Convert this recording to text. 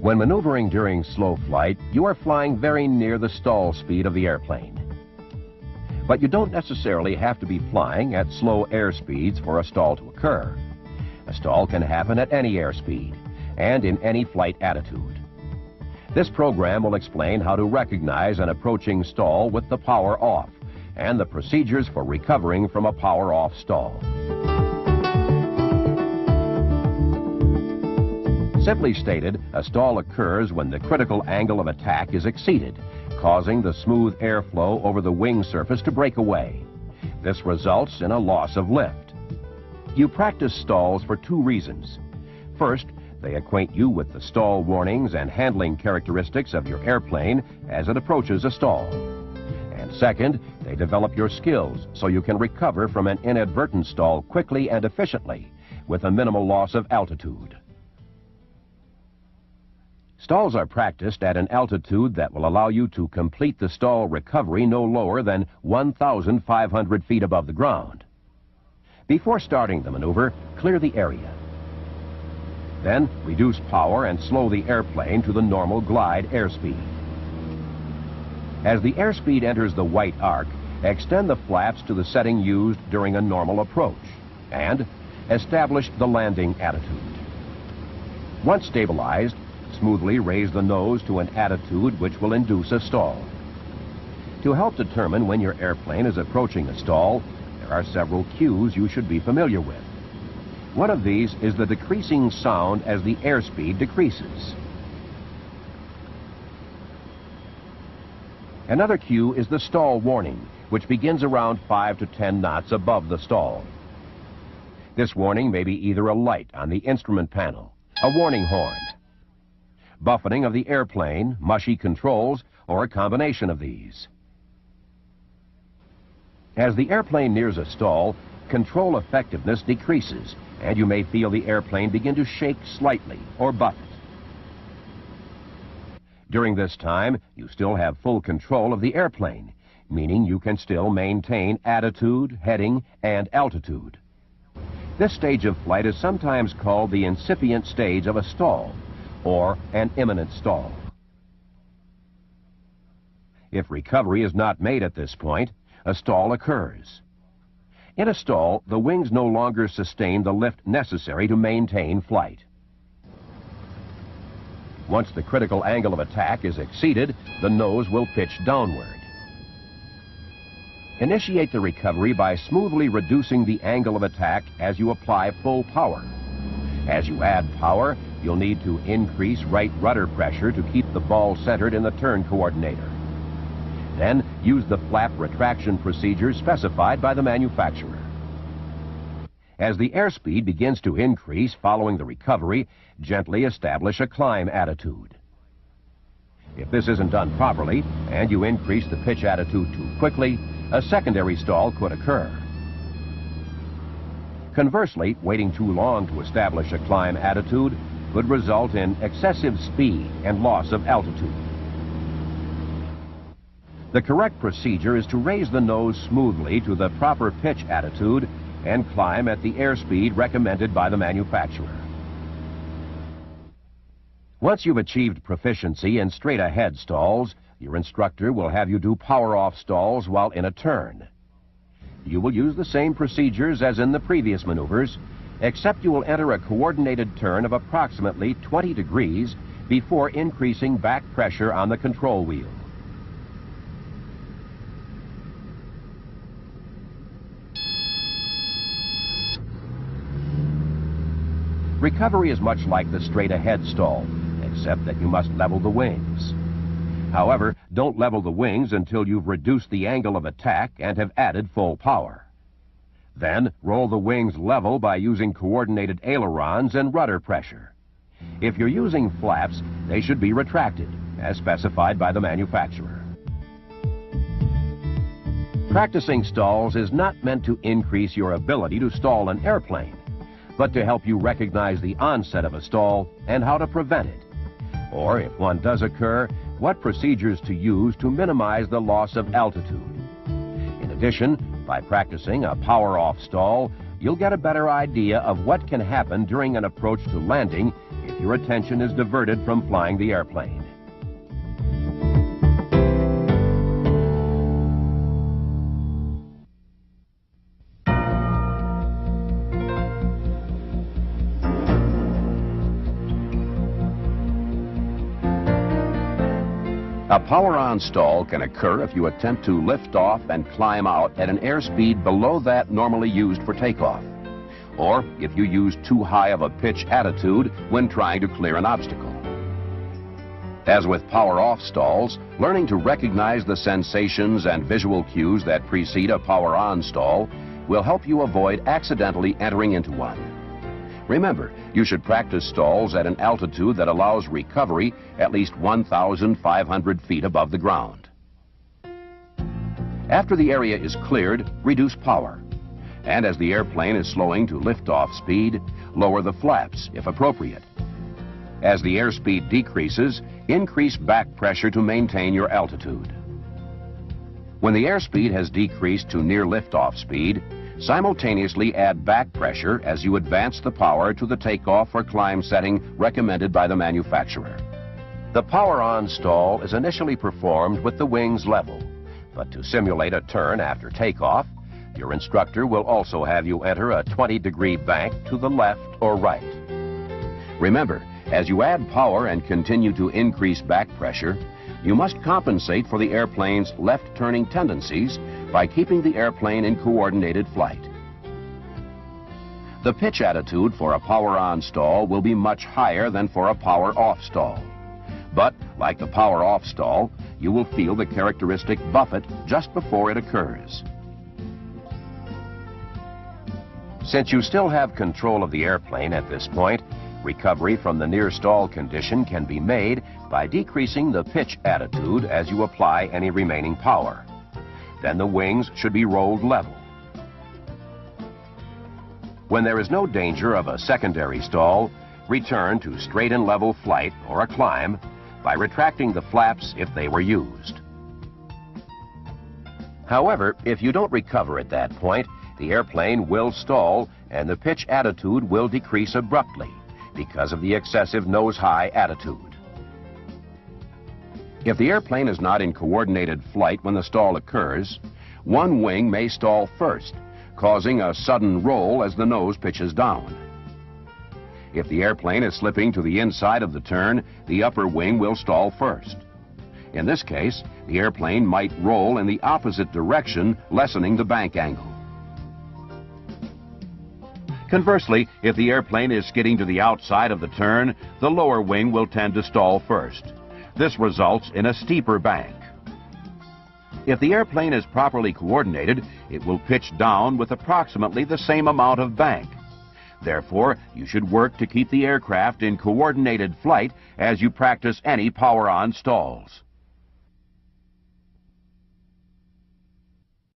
When maneuvering during slow flight, you are flying very near the stall speed of the airplane. But you don't necessarily have to be flying at slow airspeeds for a stall to occur. A stall can happen at any airspeed and in any flight attitude. This program will explain how to recognize an approaching stall with the power off and the procedures for recovering from a power off stall. Simply stated, a stall occurs when the critical angle of attack is exceeded, causing the smooth airflow over the wing surface to break away. This results in a loss of lift. You practice stalls for two reasons. First, they acquaint you with the stall warnings and handling characteristics of your airplane as it approaches a stall. And second, they develop your skills so you can recover from an inadvertent stall quickly and efficiently with a minimal loss of altitude. Stalls are practiced at an altitude that will allow you to complete the stall recovery no lower than 1,500 feet above the ground. Before starting the maneuver, clear the area. Then reduce power and slow the airplane to the normal glide airspeed. As the airspeed enters the white arc, extend the flaps to the setting used during a normal approach and establish the landing attitude. Once stabilized, smoothly raise the nose to an attitude which will induce a stall. To help determine when your airplane is approaching a stall, there are several cues you should be familiar with. One of these is the decreasing sound as the airspeed decreases. Another cue is the stall warning, which begins around 5 to 10 knots above the stall. This warning may be either a light on the instrument panel, a warning horn, buffeting of the airplane, mushy controls, or a combination of these. As the airplane nears a stall, control effectiveness decreases, and you may feel the airplane begin to shake slightly or buffet. During this time, you still have full control of the airplane, meaning you can still maintain attitude, heading, and altitude. This stage of flight is sometimes called the incipient stage of a stall, or an imminent stall. If recovery is not made at this point, a stall occurs. In a stall, the wings no longer sustain the lift necessary to maintain flight. Once the critical angle of attack is exceeded, the nose will pitch downward. Initiate the recovery by smoothly reducing the angle of attack as you apply full power. As you add power, you'll need to increase right rudder pressure to keep the ball centered in the turn coordinator. Then use the flap retraction procedure specified by the manufacturer. As the airspeed begins to increase following the recovery, gently establish a climb attitude. If this isn't done properly and you increase the pitch attitude too quickly, a secondary stall could occur. Conversely, waiting too long to establish a climb attitude could result in excessive speed and loss of altitude. The correct procedure is to raise the nose smoothly to the proper pitch attitude and climb at the airspeed recommended by the manufacturer. Once you've achieved proficiency in straight-ahead stalls, your instructor will have you do power-off stalls while in a turn. You will use the same procedures as in the previous maneuvers, except you will enter a coordinated turn of approximately 20 degrees before increasing back pressure on the control wheel. Recovery is much like the straight-ahead stall, except that you must level the wings. However, don't level the wings until you've reduced the angle of attack and have added full power. Then, roll the wings level by using coordinated ailerons and rudder pressure. If you're using flaps, they should be retracted, as specified by the manufacturer. Practicing stalls is not meant to increase your ability to stall an airplane, but to help you recognize the onset of a stall and how to prevent it. Or, if one does occur, what procedures to use to minimize the loss of altitude. In addition, by practicing a power-off stall, you'll get a better idea of what can happen during an approach to landing if your attention is diverted from flying the airplane. A power-on stall can occur if you attempt to lift off and climb out at an airspeed below that normally used for takeoff, or if you use too high of a pitch attitude when trying to clear an obstacle. As with power-off stalls, learning to recognize the sensations and visual cues that precede a power-on stall will help you avoid accidentally entering into one. Remember, you should practice stalls at an altitude that allows recovery at least 1,500 feet above the ground. After the area is cleared, reduce power. And as the airplane is slowing to liftoff speed, lower the flaps if appropriate. As the airspeed decreases, increase back pressure to maintain your altitude. When the airspeed has decreased to near liftoff speed, simultaneously add back pressure as you advance the power to the takeoff or climb setting recommended by the manufacturer. The power-on stall is initially performed with the wings level, but to simulate a turn after takeoff, your instructor will also have you enter a 20-degree bank to the left or right. Remember, as you add power and continue to increase back pressure, you must compensate for the airplane's left-turning tendencies by keeping the airplane in coordinated flight. The pitch attitude for a power-on stall will be much higher than for a power-off stall. But, like the power-off stall, you will feel the characteristic buffet just before it occurs. Since you still have control of the airplane at this point, recovery from the near stall condition can be made by decreasing the pitch attitude as you apply any remaining power. Then the wings should be rolled level. When there is no danger of a secondary stall, return to straight and level flight or a climb by retracting the flaps if they were used. However, if you don't recover at that point, the airplane will stall and the pitch attitude will decrease abruptly because of the excessive nose-high attitude. If the airplane is not in coordinated flight when the stall occurs, one wing may stall first, causing a sudden roll as the nose pitches down. If the airplane is slipping to the inside of the turn, the upper wing will stall first. In this case, the airplane might roll in the opposite direction, lessening the bank angle. Conversely, if the airplane is skidding to the outside of the turn, the lower wing will tend to stall first. This results in a steeper bank. If the airplane is properly coordinated, it will pitch down with approximately the same amount of bank. Therefore, you should work to keep the aircraft in coordinated flight as you practice any power-on stalls.